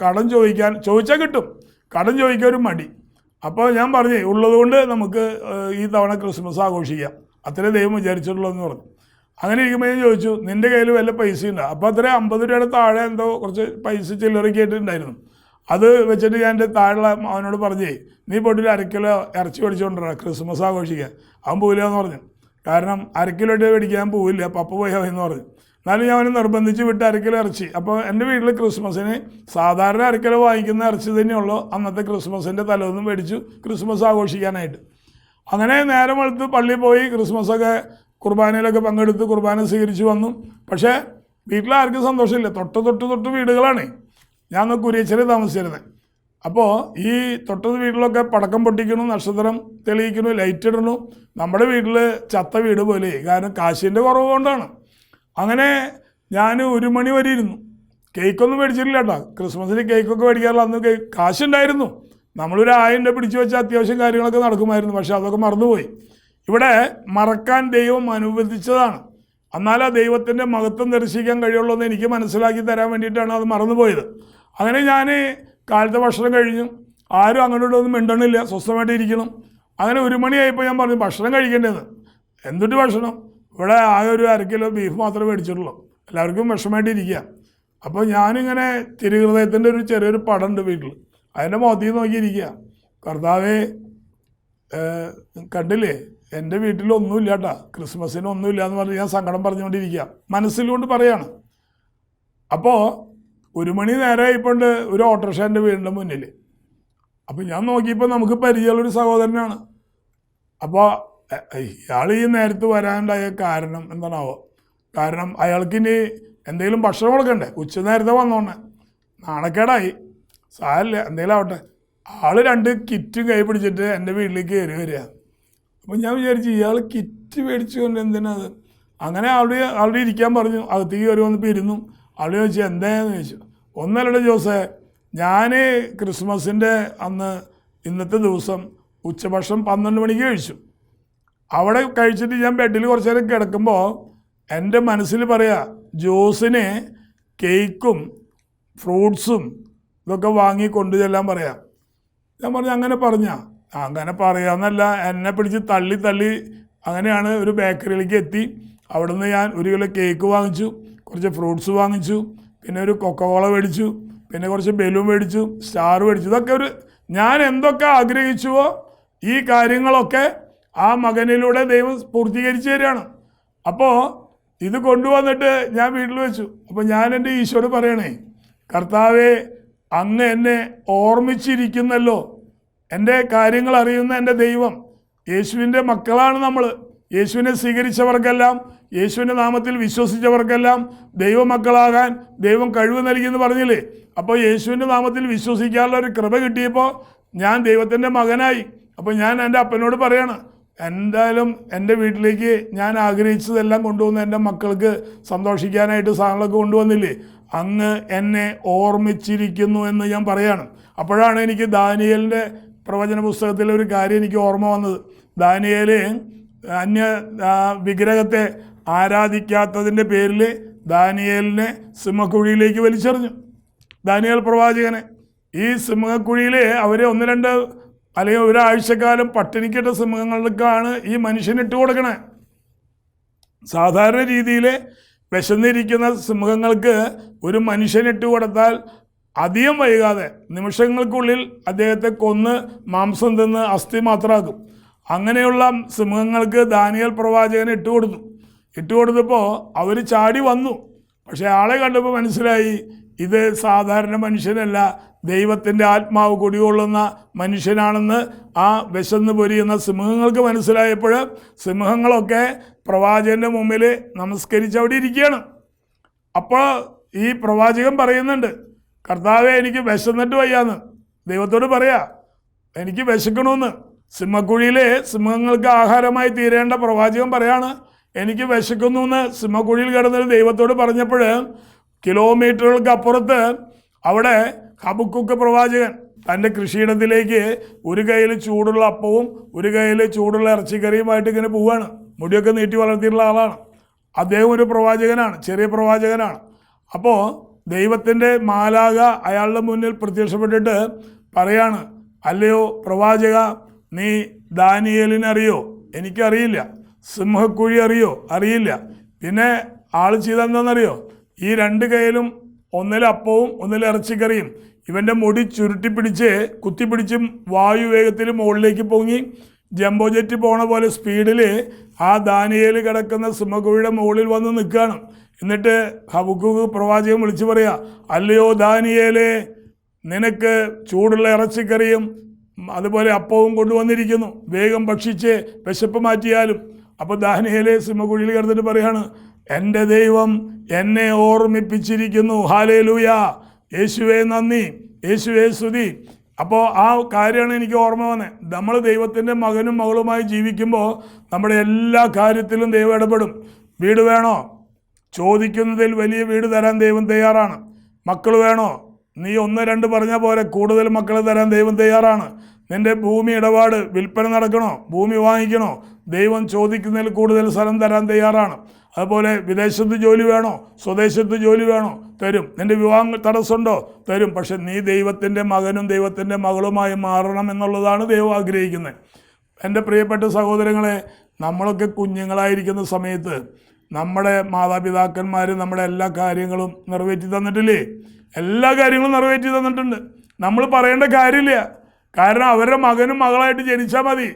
Speaker 1: ചോദിച്ചാൽ കിട്ടും, കടം ചോദിക്കാൻ ഒരു മടി. അപ്പോൾ ഞാൻ പറഞ്ഞു, ഉള്ളതുകൊണ്ട് നമുക്ക് ഈ തവണ ക്രിസ്മസ് ആഘോഷിക്കാം, അത്രേ ദൈവം വിചാരിച്ചിട്ടുള്ളൂ എന്ന് പറഞ്ഞു. അങ്ങനെ ഇരിക്കുമ്പോൾ ഞാൻ ചോദിച്ചു, നിൻ്റെ കയ്യിൽ വല്ല പൈസ ഉണ്ടോ? അപ്പോൾ അത്രേ 50 രൂപയുടെ താഴെ എന്തോ കുറച്ച് പൈസ ചില്ലറയ്ക്ക് ആയിട്ടുണ്ടായിരുന്നു. അത് വെച്ചിട്ട് ഞാൻ എൻ്റെ താഴെ അവനോട് പറഞ്ഞേ, നീ പോയിട്ട് 1/2 കിലോ ഇറച്ചി മേടിച്ചുകൊണ്ടിരാ, ക്രിസ്മസ് ആഘോഷിക്കാൻ. അവൻ പോയില്ല എന്ന് പറഞ്ഞു. കാരണം 1/2 കിലോ മേടിക്കാൻ പോവില്ല, പപ്പ പോയാൽ എന്ന് പറഞ്ഞു. എന്നാലും ഞാൻ അവനെ നിർബന്ധിച്ച് വിട്ട് 1/2 കിലോ ഇറച്ചി. അപ്പോൾ എൻ്റെ വീട്ടിൽ ക്രിസ്മസിന് സാധാരണ 1/2 കിലോ വാങ്ങിക്കുന്ന ഇറച്ചി തന്നെയുള്ളൂ. അന്നത്തെ ക്രിസ്മസിൻ്റെ തലേന്നും മേടിച്ചു ക്രിസ്മസ് ആഘോഷിക്കാനായിട്ട്. അങ്ങനെ നേരം വെളുത്ത് പള്ളിയിൽ പോയി ക്രിസ്മസൊക്കെ കുർബാനയിലൊക്കെ പങ്കെടുത്ത് കുർബാന സ്വീകരിച്ച് വന്നു. പക്ഷേ വീട്ടിലാർക്കും സന്തോഷമില്ല, തൊട്ട് വീടുകളാണ്. ഞാൻ കുരിയച്ചല് താമസിച്ചിരുന്നത്. അപ്പോൾ ഈ തൊട്ടത് വീട്ടിലൊക്കെ പടക്കം പൊട്ടിക്കണു, നക്ഷത്രം തെളിയിക്കണു, ലൈറ്റ് ഇടണു. നമ്മുടെ വീട്ടിൽ ചത്ത വീട് പോലെ, കാരണം കാശിൻ്റെ കുറവ് കൊണ്ടാണ്. അങ്ങനെ ഞാൻ 1 മണി വരെ ഇരുന്നു. കേക്കൊന്നും മേടിച്ചിട്ടില്ല കേട്ടോ. ക്രിസ്മസിന് കേക്കൊക്കെ മേടിക്കാറില്ല. അന്ന് കാശുണ്ടായിരുന്നു. നമ്മളൊരു 1000 രൂപ പിടിച്ചു വെച്ചാൽ അത്യാവശ്യം കാര്യങ്ങളൊക്കെ നടക്കുമായിരുന്നു. പക്ഷെ അതൊക്കെ മറന്നുപോയി. ഇവിടെ മറക്കാൻ ദൈവം അനുവദിച്ചതാണ്. എന്നാലും ആ ദൈവത്തിൻ്റെ മഹത്വം ദർശിക്കാൻ കഴിയുള്ളൂ എന്ന് എനിക്ക് മനസ്സിലാക്കി തരാൻ വേണ്ടിയിട്ടാണ് അത് മറന്നുപോയത്. അങ്ങനെ ഞാൻ കാലത്തെ ഭക്ഷണം കഴിഞ്ഞു. ആരും അങ്ങോട്ടും ഒന്നും മിണ്ടണില്ല, സ്വസ്ഥമായിട്ട് ഇരിക്കണം. അങ്ങനെ 1 മണിയായപ്പോൾ ഞാൻ പറഞ്ഞു ഭക്ഷണം കഴിക്കേണ്ടതെന്ന്. എന്തിട്ട് ഭക്ഷണം? ഇവിടെ ആകെ ഒരു 1/2 കിലോ ബീഫ് മാത്രമേ മേടിച്ചിട്ടുള്ളൂ. എല്ലാവർക്കും വിഷമമായിട്ടിരിക്കുക. അപ്പോൾ ഞാനിങ്ങനെ തിരുഹൃദയത്തിൻ്റെ ഒരു ചെറിയൊരു പടം ഉണ്ട് വീട്ടിൽ. അതിൻ്റെ മുഖത്തിൽ നോക്കിയിരിക്കുക. കർത്താവേ, കണ്ടില്ലേ, എൻ്റെ വീട്ടിലൊന്നുമില്ല കേട്ടോ, ക്രിസ്മസിന് ഒന്നുമില്ല എന്ന് പറഞ്ഞ് ഞാൻ സങ്കടം പറഞ്ഞുകൊണ്ടിരിക്കുക. മനസ്സിലുകൊണ്ട് പറയാണ്. അപ്പോൾ 1 മണി നേരം ഇപ്പോൾ ഒരു ഓട്ടോറിക്ഷ എൻ്റെ വീടിൻ്റെ മുന്നിൽ. അപ്പോൾ ഞാൻ നോക്കിയപ്പോൾ നമുക്ക് പരിചയമുള്ളൊരു സഹോദരനാണ്. അപ്പോൾ ഇയാൾ ഈ നേരത്ത് വരാനുണ്ടായ കാരണം എന്താണാവോ? കാരണം അയാൾക്കിനി എന്തെങ്കിലും ഭക്ഷണം കൊടുക്കണ്ടേ? ഉച്ച നേരത്തെ വന്നോണ്ടേ നാണക്കേടായി. സാരമില്ല, എന്തെങ്കിലും ആവട്ടെ. ആൾ 2 കിറ്റും കൈ പിടിച്ചിട്ട് എൻ്റെ വീട്ടിലേക്ക് കയറി വരിക. അപ്പോൾ ഞാൻ വിചാരിച്ചു ഇയാൾ കിറ്റ് മേടിച്ചു കൊണ്ട് എന്തിനാത്. അങ്ങനെ ആളുടെ ഇരിക്കാൻ പറഞ്ഞു. അകത്തേക്ക് കയറി വന്നപ്പോൾ ഇരുന്നു. ആൾ ചോദിച്ചു എന്താന്ന് ചോദിച്ചു. ഒന്നല്ലട ജോസേ, ഞാൻ ക്രിസ്മസിൻ്റെ അന്ന് ഇന്നത്തെ ദിവസം ഉച്ചഭക്ഷണം 12 മണിക്ക് കഴിച്ചു. അവിടെ കഴിച്ചിട്ട് ഞാൻ ബെഡിൽ കുറച്ച് നേരം കിടക്കുമ്പോൾ എൻ്റെ മനസ്സിൽ പറയാ, ജോസിന് കേക്കും ഫ്രൂട്ട്സും ഇതൊക്കെ വാങ്ങി കൊണ്ടു ചെല്ലാൻ പറയാം. ഞാൻ പറഞ്ഞു അങ്ങനെ പറയാമെന്നല്ല, എന്നെ പിടിച്ച് തള്ളി അങ്ങനെയാണ് ഒരു ബേക്കറിയിലേക്ക് എത്തി. അവിടുന്ന് ഞാൻ 1 കിലോ കേക്ക് വാങ്ങിച്ചു, കുറച്ച് ഫ്രൂട്ട്സ് വാങ്ങിച്ചു, പിന്നെ ഒരു കൊക്കക്കോള മേടിച്ചു, പിന്നെ കുറച്ച് ബലൂൺ മേടിച്ചു, സ്റ്റാർ മേടിച്ചു. ഇതൊക്കെ ഞാൻ എന്തൊക്കെ ആഗ്രഹിച്ചുവോ ഈ കാര്യങ്ങളൊക്കെ ആ മകനിലൂടെ ദൈവം പൂർത്തീകരിച്ചു തരികയാണ്. അപ്പോൾ ഇത് കൊണ്ടുവന്നിട്ട് ഞാൻ വീട്ടിൽ വെച്ചു. അപ്പോൾ ഞാൻ എൻ്റെ ഈശോയോട് പറയണേ, കർത്താവേ, അങ്ങ് എന്നെ ഓർമ്മിച്ചിരിക്കുന്നല്ലോ. എൻ്റെ കാര്യങ്ങൾ അറിയുന്ന എൻ്റെ ദൈവം. യേശുവിൻ്റെ മക്കളാണ് നമ്മൾ. യേശുവിനെ സ്വീകരിച്ചവർക്കെല്ലാം, യേശുവിൻ്റെ നാമത്തിൽ വിശ്വസിച്ചവർക്കെല്ലാം ദൈവമക്കളാകാൻ ദൈവം കഴിവ് നൽകിയെന്ന് പറഞ്ഞില്ലേ? അപ്പോൾ യേശുവിൻ്റെ നാമത്തിൽ വിശ്വസിക്കാനുള്ള ഒരു കൃപ കിട്ടിയപ്പോൾ ഞാൻ ദൈവത്തിൻ്റെ മകനായി. അപ്പോൾ ഞാൻ എൻ്റെ അപ്പനോട് പറയാണ്, എന്തായാലും എൻ്റെ വീട്ടിലേക്ക് ഞാൻ ആഗ്രഹിച്ചതെല്ലാം കൊണ്ടുവന്ന് എൻ്റെ മക്കൾക്ക് സന്തോഷിക്കാനായിട്ട് സാധനങ്ങളൊക്കെ കൊണ്ടുവന്നില്ലേ? അങ്ങ് എന്നെ ഓർമ്മിച്ചിരിക്കുന്നു എന്ന് ഞാൻ പറയാണ്. അപ്പോഴാണ് എനിക്ക് ദാനിയേലിൻ്റെ പ്രവചന പുസ്തകത്തിലെ ഒരു കാര്യം എനിക്ക് ഓർമ്മ വന്നത്. ദാനിയേൽ അന്യ വിഗ്രഹത്തെ ആരാധിക്കാത്തതിൻ്റെ പേരിൽ ദാനിയേലിനെ സിംഹക്കുഴിയിലേക്ക് വലിച്ചെറിഞ്ഞു. ദാനിയേൽ പ്രവാചകനെ ഈ സിംഹക്കുഴിയിൽ അവരെ 1-2 അല്ലെങ്കിൽ ഒരാഴ്ചക്കാലം പട്ടിണിക്കിട്ട സിംഹങ്ങൾക്കാണ് ഈ മനുഷ്യനിട്ട് കൊടുക്കണേ. സാധാരണ രീതിയിൽ വിശന്നിരിക്കുന്ന സിംഹങ്ങൾക്ക് ഒരു മനുഷ്യനിട്ട് കൊടുത്താൽ അധികം വൈകാതെ നിമിഷങ്ങൾക്കുള്ളിൽ അദ്ദേഹത്തെ കൊന്ന് മാംസം തിന്ന് അസ്ഥി മാത്രമാക്കും. അങ്ങനെയുള്ള സിംഹങ്ങൾക്ക് ദാനിയേൽ പ്രവാചകനെ ഇട്ടുകൊടുത്തപ്പോൾ അവർ ചാടി വന്നു. പക്ഷേ ആളെ കണ്ടപ്പോൾ മനസ്സിലായി ഇത് സാധാരണ മനുഷ്യനല്ല, ദൈവത്തിൻ്റെ ആത്മാവ് കുടികൊള്ളുന്ന മനുഷ്യനാണെന്ന് ആ വിശന്ന് പൊരിയുന്ന സിംഹങ്ങൾക്ക് മനസ്സിലായപ്പോൾ സിംഹങ്ങളൊക്കെ പ്രവാചകൻ്റെ മുമ്പിൽ നമസ്കരിച്ച് അവിടെ ഇരിക്കുകയാണ്. അപ്പോൾ ഈ പ്രവാചകൻ പറയുന്നുണ്ട്, കർത്താവെ, എനിക്ക് വിശന്നിട്ട് വയ്യാന്ന് ദൈവത്തോട് പറയാ, എനിക്ക് വിശക്കണമെന്ന്. സിംഹക്കുഴിയിലെ സിംഹങ്ങൾക്ക് ആഹാരമായി തീരേണ്ട പ്രവാചകൻ പറയാണ്, എനിക്ക് വിശക്കുന്നു എന്ന് സിംഹക്കുഴിയിൽ കിടന്നൊരു ദൈവത്തോട് പറഞ്ഞപ്പോൾ കിലോമീറ്ററുകൾക്ക് അപ്പുറത്ത് അവിടെ ഹബക്കുക്ക് പ്രവാചകൻ തൻ്റെ കൃഷിയിടത്തിലേക്ക് ഒരു കയ്യിൽ ചൂടുള്ള അപ്പവും ഒരു കയ്യിൽ ചൂടുള്ള ഇറച്ചിക്കറിയുമായിട്ട് ഇങ്ങനെ പോവുകയാണ്. മുടിയൊക്കെ നീട്ടി വളർത്തിയിട്ടുള്ള ആളാണ് അദ്ദേഹം. ഒരു പ്രവാചകനാണ്, ചെറിയ പ്രവാചകനാണ്. അപ്പോൾ ദൈവത്തിൻ്റെ മാലാഖ അയാളുടെ മുന്നിൽ പ്രത്യക്ഷപ്പെട്ടിട്ട് പറയാണ്, അല്ലയോ പ്രവാചക, നീ ദാനിയേലിനെ അറിയോ? എനിക്കറിയില്ല. സിംഹക്കുഴി അറിയോ? അറിയില്ല. പിന്നെ ആൾ ചെയ്തെന്താണെന്നറിയോ? ഈ 2 കയ്യിലും 1 അപ്പവും 1 ഇറച്ചിക്കറിയും ഇവൻ്റെ മുടി ചുരുട്ടിപ്പിടിച്ച് കുത്തിപ്പിടിച്ചും വായുവേഗത്തിൽ മുകളിലേക്ക് പൊങ്ങി ജംബോ ജെറ്റ് പോണ പോലെ സ്പീഡിൽ ആ ദാനിയേൽ കിടക്കുന്ന സിംഹക്കുഴിയുടെ മുകളിൽ വന്ന് നിൽക്കുകയാണ്. എന്നിട്ട് ഹബക്കുക്ക് പ്രവാചകൻ വിളിച്ചു പറയാ, അല്ലയോ ദാനിയേലേ, നിനക്ക് ചൂടുള്ള ഇറച്ചിക്കറിയും അതുപോലെ അപ്പവും കൊണ്ടുവന്നിരിക്കുന്നു, വേഗം ഭക്ഷിച്ച് വിശപ്പ് മാറ്റിയാലും. അപ്പോൾ ദാനിയേലേ സിംഹക്കുഴിയിൽ കിടന്നിട്ട് പറയാണ്, എൻ്റെ ദൈവം എന്നെ ഓർമ്മിപ്പിച്ചിരിക്കുന്നു. ഹല്ലേലൂയ. യേശുവേ നന്ദി, യേശുവേ സ്തുതി. അപ്പോൾ ആ കാര്യമാണ് എനിക്ക് ഓർമ്മ വന്നത്. നമ്മൾ ദൈവത്തിൻ്റെ മകനും മകളുമായി ജീവിക്കുമ്പോൾ നമ്മുടെ എല്ലാ കാര്യത്തിലും ദൈവം ഇടപെടും. വീട് വേണോ? ചോദിക്കുന്നതിൽ വലിയ വീട് തരാൻ ദൈവം തയ്യാറാണ്. മക്കൾ വേണോ? നീ 1, 2 പറഞ്ഞാൽ പോരെ, കൂടുതൽ മക്കൾ തരാൻ ദൈവം തയ്യാറാണ്. നിൻ്റെ ഭൂമി ഇടപാട് വിൽപ്പന നടക്കണോ? ഭൂമി വാങ്ങിക്കണോ? ദൈവം ചോദിക്കുന്നതിൽ കൂടുതൽ സ്ഥലം തരാൻ തയ്യാറാണ്. അതുപോലെ വിദേശത്ത് ജോലി വേണോ? സ്വദേശത്ത് ജോലി വേണോ? തരും. നിൻ്റെ വിവാഹം തടസ്സമുണ്ടോ? തരും. പക്ഷെ നീ ദൈവത്തിൻ്റെ മകനും ദൈവത്തിൻ്റെ മകളുമായി മാറണം എന്നുള്ളതാണ് ദൈവം ആഗ്രഹിക്കുന്നത്. എൻ്റെ പ്രിയപ്പെട്ട സഹോദരങ്ങളെ, നമ്മളൊക്കെ കുഞ്ഞുങ്ങളായിരിക്കുന്ന സമയത്ത് നമ്മുടെ മാതാപിതാക്കന്മാർ നമ്മുടെ എല്ലാ കാര്യങ്ങളും നിറവേറ്റി തന്നിട്ടില്ലേ? എല്ലാ കാര്യങ്ങളും നിറവേറ്റി തന്നിട്ടുണ്ട്. നമ്മൾ പറയേണ്ട കാര്യമില്ല. കാരണം അവരുടെ മകനും മകളായിട്ട് ജനിച്ചാൽ മതി.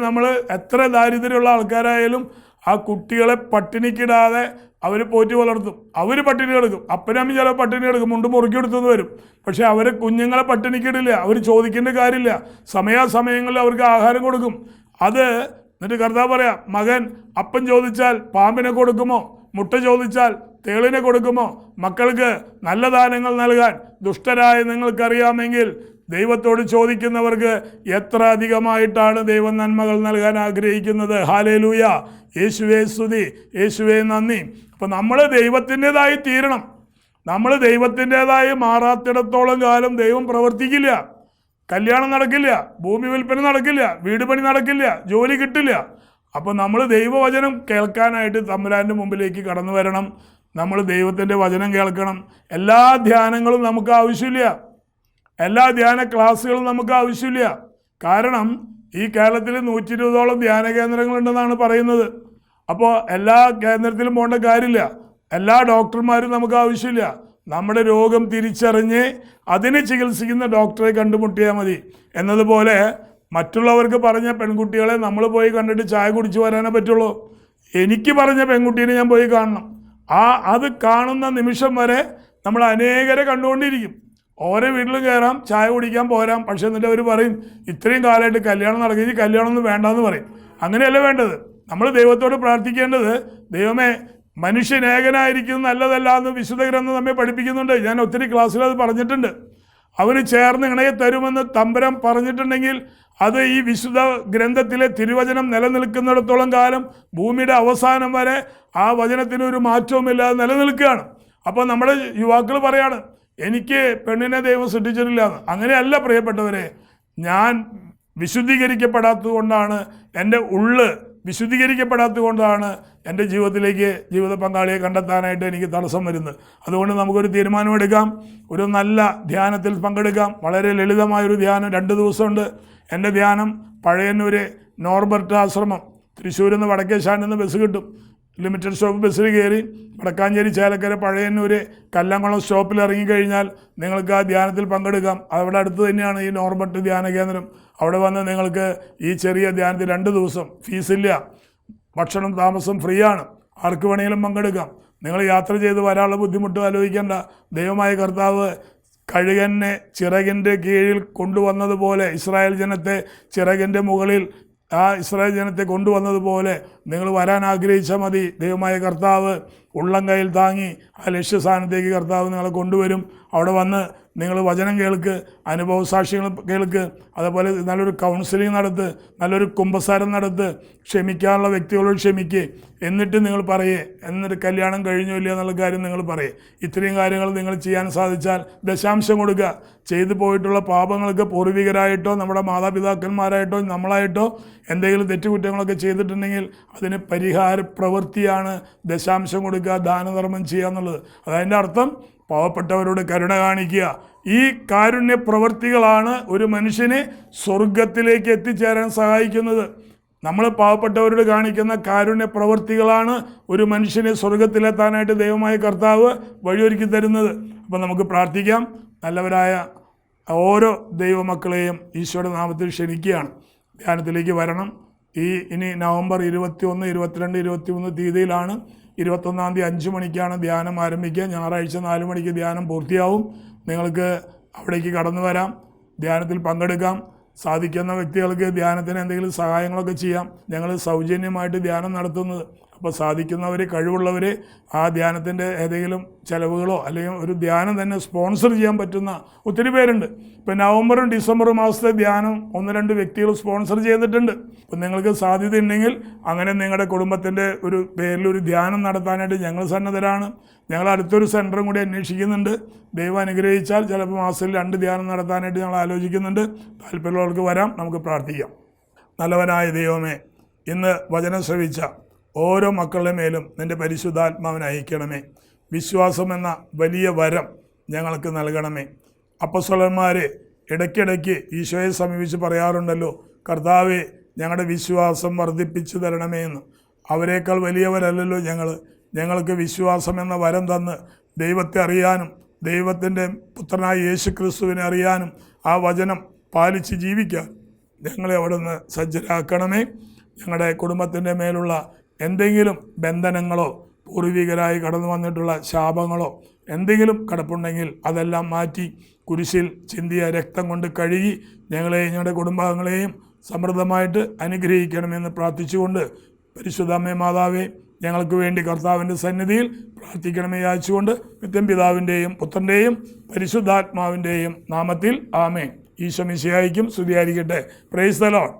Speaker 1: നമ്മൾ എത്ര ദാരിദ്ര്യമുള്ള ആൾക്കാരായാലും ആ കുട്ടികളെ പട്ടിണിക്കിടാതെ അവർ പോറ്റി വളർത്തും. അവർ പട്ടിണി കിടക്കും, അപ്പനമ്മ ചില പട്ടിണി കിടക്കും, മുണ്ട് മുറുക്കിയെടുത്തെന്ന് വരും. പക്ഷെ അവർ കുഞ്ഞുങ്ങളെ പട്ടിണിക്കിടില്ല. അവർ ചോദിക്കേണ്ട കാര്യമില്ല. സമയാസമയങ്ങളിൽ അവർക്ക് ആഹാരം കൊടുക്കും. എന്നിട്ട് കർത്താവ് പറയാം, മകൻ അപ്പം ചോദിച്ചാൽ പാമ്പിനെ കൊടുക്കുമോ? മുട്ട ചോദിച്ചാൽ തേളിനെ കൊടുക്കുമോ? മക്കൾക്ക് നല്ല ദാനങ്ങൾ നൽകാൻ ദുഷ്ടരായ നിങ്ങൾക്കറിയാമെങ്കിൽ ദൈവത്തോട് ചോദിക്കുന്നവർക്ക് എത്ര അധികമായിട്ടാണ് ദൈവം നന്മകൾ നൽകാൻ ആഗ്രഹിക്കുന്നത്. ഹല്ലേലൂയ, യേശുവേ സ്തുതി, യേശുവേ നന്ദി. അപ്പോൾ നമ്മൾ ദൈവത്തിൻ്റെതായി തീരണം. നമ്മൾ ദൈവത്തിൻ്റെതായി മാറാത്തിടത്തോളം കാലം ദൈവം പ്രവർത്തിക്കില്ല. കല്യാണം നടക്കില്ല, ഭൂമി വിൽപ്പന നടക്കില്ല, വീട് പണി നടക്കില്ല, ജോലി കിട്ടില്ല. അപ്പോൾ നമ്മൾ ദൈവവചനം കേൾക്കാനായിട്ട് തമ്പുരാൻ്റെ മുമ്പിലേക്ക് കടന്നു വരണം. നമ്മൾ ദൈവത്തിൻ്റെ വചനം കേൾക്കണം. എല്ലാ ധ്യാനങ്ങളും നമുക്ക് ആവശ്യമില്ല. എല്ലാ ധ്യാന ക്ലാസ്സുകളും നമുക്ക് ആവശ്യമില്ല. കാരണം ഈ കേരളത്തിൽ 120ഓളം ധ്യാന കേന്ദ്രങ്ങളുണ്ടെന്നാണ് പറയുന്നത്. അപ്പോൾ എല്ലാ കേന്ദ്രത്തിലും പോകേണ്ട കാര്യമില്ല. എല്ലാ ഡോക്ടർമാരും നമുക്ക് ആവശ്യമില്ല. നമ്മുടെ രോഗം തിരിച്ചറിഞ്ഞ് അതിനെ ചികിത്സിക്കുന്ന ഡോക്ടറെ കണ്ടുമുട്ടിയാൽ മതി. എന്നതുപോലെ മറ്റുള്ളവർക്ക് പറഞ്ഞ പെൺകുട്ടികളെ നമ്മൾ പോയി കണ്ടിട്ട് ചായ കുടിച്ച് വരാനേ പറ്റുള്ളൂ. എനിക്ക് പറഞ്ഞ പെൺകുട്ടീനെ ഞാൻ പോയി കാണണം. അത് കാണുന്ന നിമിഷം വരെ നമ്മൾ അനേകരെ കണ്ടുകൊണ്ടിരിക്കും. ഓരോ വീട്ടിലും കയറാം, ചായ കുടിക്കാൻ പോരാം. പക്ഷെ എന്നിട്ട് അവർ പറയും, ഇത്രയും കാലമായിട്ട് കല്യാണം നടക്കി, കല്യാണമൊന്നും വേണ്ടെന്ന് പറയും. അങ്ങനെയല്ല വേണ്ടത്. നമ്മൾ ദൈവത്തോട് പ്രാർത്ഥിക്കേണ്ടത്, ദൈവമേ മനുഷ്യൻ ഏകനായിരിക്കുന്നത് നല്ലതല്ല എന്ന് വിശുദ്ധ ഗ്രന്ഥം നമ്മെ പഠിപ്പിക്കുന്നുണ്ട്. ഞാൻ ഒത്തിരി ക്ലാസ്സിൽ അത് പറഞ്ഞിട്ടുണ്ട്. അവന് ചേർന്ന് ഇണയെ തരുമെന്ന് തമ്പുരാൻ പറഞ്ഞിട്ടുണ്ടെങ്കിൽ അത് ഈ വിശുദ്ധ ഗ്രന്ഥത്തിലെ തിരുവചനം നിലനിൽക്കുന്നിടത്തോളം കാലം ഭൂമിയുടെ അവസാനം വരെ ആ വചനത്തിന് ഒരു മാറ്റവുമില്ലാതെ നിലനിൽക്കുകയാണ്. അപ്പോൾ നമ്മുടെ യുവാക്കൾ പറയാണ്, എനിക്ക് പെണ്ണിനെ ദൈവം സൃഷ്ടിച്ചിട്ടില്ല എന്ന്. അങ്ങനെയല്ല പ്രിയപ്പെട്ടവരെ. ഞാൻ വിശുദ്ധീകരിക്കപ്പെടാത്തത് കൊണ്ടാണ്, എൻ്റെ ഉള്ള് വിശുദ്ധീകരിക്കപ്പെടാത്തത് കൊണ്ടാണ് എൻ്റെ ജീവിതത്തിലേക്ക് ജീവിത പങ്കാളിയെ കണ്ടെത്താനായിട്ട് എനിക്ക് തടസ്സം വരുന്നത്. അതുകൊണ്ട് നമുക്കൊരു തീരുമാനമെടുക്കാം. ഒരു നല്ല ധ്യാനത്തിൽ പങ്കെടുക്കാം. വളരെ ലളിതമായൊരു ധ്യാനം 2 ദിവസമുണ്ട്. എൻ്റെ ധ്യാനം പഴയന്നൂർ നോർബർട്ട് ആശ്രമം, തൃശ്ശൂരിൽ നിന്ന് വടക്കേശാനിൽ നിന്ന് ബസ് കിട്ടും. ലിമിറ്റഡ് സ്റ്റോപ്പ് ബസ്സിൽ കയറി വടക്കാഞ്ചേരി ചേലക്കര പഴയന്നൂർ കല്ലംകുളം സ്റ്റോപ്പിൽ ഇറങ്ങിക്കഴിഞ്ഞാൽ നിങ്ങൾക്ക് ആ ധ്യാനത്തിൽ പങ്കെടുക്കാം. അവിടെ അടുത്ത് തന്നെയാണ് ഈ നോർബർട്ട് ധ്യാന കേന്ദ്രം. അവിടെ വന്ന് നിങ്ങൾക്ക് ഈ ചെറിയ ധ്യാനത്തിൽ 2 ദിവസം ഫീസില്ല, ഭക്ഷണം താമസം ഫ്രീ ആണ്. ആർക്ക് വേണമെങ്കിലും പങ്കെടുക്കാം. നിങ്ങൾ യാത്ര ചെയ്ത് വരാനുള്ള ബുദ്ധിമുട്ട് ആലോചിക്കേണ്ട. ദൈവമായ കർത്താവ് കഴുകനെ ചിറകിൻ്റെ കീഴിൽ കൊണ്ടുവന്നതുപോലെ, ഇസ്രായേൽ ജനത്തെ ചിറകിൻ്റെ മുകളിൽ ഇസ്രായേൽ ജനത്തെ കൊണ്ടുവന്നതുപോലെ നിങ്ങൾ വരാൻ ആഗ്രഹിച്ചാൽ മതി. ദൈവമായ കർത്താവ് ഉള്ളം കയ്യിൽ താങ്ങി ആ ലക്ഷ്യസ്ഥാനത്തേക്ക് കർത്താവ് നിങ്ങളെ കൊണ്ടുവരും. അവിടെ വന്ന് നിങ്ങൾ വചനം കേൾക്ക്, അനുഭവ സാക്ഷ്യങ്ങൾ കേൾക്ക്, അതുപോലെ നല്ലൊരു കൗൺസിലിംഗ് നടത്ത്, നല്ലൊരു കുമ്പസാരം നടത്ത്, ക്ഷമിക്കാനുള്ള വ്യക്തികളോട് ക്ഷമിക്കുക. എന്നിട്ട് നിങ്ങൾ പറയേ, എന്നിട്ട് കല്യാണം കഴിഞ്ഞോ ഇല്ല എന്നുള്ള കാര്യം നിങ്ങൾ പറയേ. ഇത്രയും കാര്യങ്ങൾ നിങ്ങൾ ചെയ്യാൻ സാധിച്ചാൽ ദശാംശം കൊടുക്കുക. ചെയ്തു പോയിട്ടുള്ള പാപങ്ങൾക്ക് പൂർവികരായിട്ടോ നമ്മുടെ മാതാപിതാക്കന്മാരായിട്ടോ നമ്മളായിട്ടോ എന്തെങ്കിലും തെറ്റുകുറ്റങ്ങളൊക്കെ ചെയ്തിട്ടുണ്ടെങ്കിൽ അതിന് പരിഹാര പ്രവൃത്തിയാണ് ദശാംശം കൊടുക്കുക, ദാനധർമ്മം ചെയ്യുക എന്നുള്ളത്. അതതിൻ്റെ അർത്ഥം പാവപ്പെട്ടവരോട് കരുണ കാണിക്കുക. ഈ കാരുണ്യ പ്രവൃത്തികളാണ് ഒരു മനുഷ്യനെ സ്വർഗത്തിലേക്ക് എത്തിച്ചേരാൻ സഹായിക്കുന്നത്. നമ്മൾ പാവപ്പെട്ടവരോട് കാണിക്കുന്ന കാരുണ്യ പ്രവൃത്തികളാണ് ഒരു മനുഷ്യനെ സ്വർഗത്തിലെത്താനായിട്ട് ദൈവമായ കർത്താവ് വഴിയൊരുക്കി തരുന്നത്. അപ്പം നമുക്ക് പ്രാർത്ഥിക്കാം. നല്ലവരായ ഓരോ ദൈവമക്കളെയും ഈശോയുടെ നാമത്തിൽ ക്ഷണിക്കുകയാണ്, ധ്യാനത്തിലേക്ക് വരണം. ഇനി നവംബർ 21, 22, 23 തീയതിയിലാണ്. 21-ാം തീയതി 5 മണിക്കാണ് ധ്യാനം ആരംഭിക്കുക. ഞായറാഴ്ച 4 മണിക്ക് ധ്യാനം പൂർത്തിയാവും. നിങ്ങൾക്ക് അവിടേക്ക് കടന്നു വരാം, ധ്യാനത്തിൽ പങ്കെടുക്കാം. സാധിക്കുന്ന വ്യക്തികൾക്ക് ധ്യാനത്തിന് എന്തെങ്കിലും സഹായങ്ങളൊക്കെ ചെയ്യാം. ഞങ്ങൾ സൗജന്യമായിട്ട് ധ്യാനം നടത്തുന്നത്. അപ്പോൾ സാധിക്കുന്നവർ, കഴിവുള്ളവർ ആ ധ്യാനത്തിൻ്റെ ഏതെങ്കിലും ചിലവുകളോ അല്ലെങ്കിൽ ഒരു ധ്യാനം തന്നെ സ്പോൺസർ ചെയ്യാൻ പറ്റുന്ന ഒത്തിരി പേരുണ്ട്. ഇപ്പോൾ നവംബറും ഡിസംബറും മാസത്തെ ധ്യാനം 1-2 വ്യക്തികൾ സ്പോൺസർ ചെയ്തിട്ടുണ്ട്. അപ്പം നിങ്ങൾക്ക് സാധ്യത ഉണ്ടെങ്കിൽ അങ്ങനെ നിങ്ങളുടെ കുടുംബത്തിൻ്റെ ഒരു പേരിൽ ഒരു ധ്യാനം നടത്താനായിട്ട് ഞങ്ങൾ സന്നദ്ധരാണ്. ഞങ്ങൾ അടുത്തൊരു സെൻറ്ററും കൂടി അന്വേഷിക്കുന്നുണ്ട്. ദൈവം അനുഗ്രഹിച്ചാൽ ചിലപ്പോൾ മാസത്തിൽ 2 ധ്യാനം നടത്താനായിട്ട് ഞങ്ങൾ ആലോചിക്കുന്നുണ്ട്. താല്പര്യമുള്ളവർക്ക് വരാം, നമുക്ക് പ്രാർത്ഥിക്കാം. നല്ലവനായ ദൈവമേ, ഇന്ന് വചനം ശ്രവിച്ച ഓരോ മക്കളുടെ മേലും നിൻ്റെ പരിശുദ്ധാത്മാവിനെ അയക്കണമേ. വിശ്വാസം എന്ന വലിയ വരം ഞങ്ങൾക്ക് നൽകണമേ. അപ്പോസ്തലന്മാർ ഇടയ്ക്കിടയ്ക്ക് ഈശോയെ സമീപിച്ച് പറയാറുണ്ടല്ലോ, കർത്താവേ ഞങ്ങളുടെ വിശ്വാസം വർദ്ധിപ്പിച്ചു തരണമേ എന്ന്. അവരെക്കാൾ വലിയവരല്ലല്ലോ ഞങ്ങൾക്ക് വിശ്വാസം എന്ന വരം തന്ന് ദൈവത്തെ അറിയാനും ദൈവത്തിൻ്റെ പുത്രനായ യേശു ക്രിസ്തുവിനെ അറിയാനും ആ വചനം പാലിച്ച് ജീവിക്കാൻ ഞങ്ങളെ അവിടുന്ന് സജ്ജരാക്കണമേ. ഞങ്ങളുടെ കുടുംബത്തിൻ്റെ മേലുള്ള എന്തെങ്കിലും ബന്ധനങ്ങളോ പൂർവികരായി കടന്നു വന്നിട്ടുള്ള ശാപങ്ങളോ എന്തെങ്കിലും കിടപ്പുണ്ടെങ്കിൽ അതെല്ലാം മാറ്റി കുരിശിൽ ചിന്തിയ രക്തം കൊണ്ട് കഴുകി ഞങ്ങളെയും ഞങ്ങളുടെ കുടുംബാംഗങ്ങളെയും സമൃദ്ധമായിട്ട് അനുഗ്രഹിക്കണമെന്ന് പ്രാർത്ഥിച്ചുകൊണ്ട് പരിശുദ്ധ അമ്മേ മാതാവേ, ഞങ്ങൾക്ക് വേണ്ടി കർത്താവിൻ്റെ സന്നിധിയിൽ പ്രാർത്ഥിക്കണമേ യാചിച്ചുകൊണ്ട് നിത്യം പിതാവിൻ്റെയും പുത്രൻ്റെയും പരിശുദ്ധാത്മാവിൻ്റെയും നാമത്തിൽ ആമേൻ. ഈശോ മിശിഹായ്ക്കും സ്തുതിയായിരിക്കട്ടെ. Praise the Lord.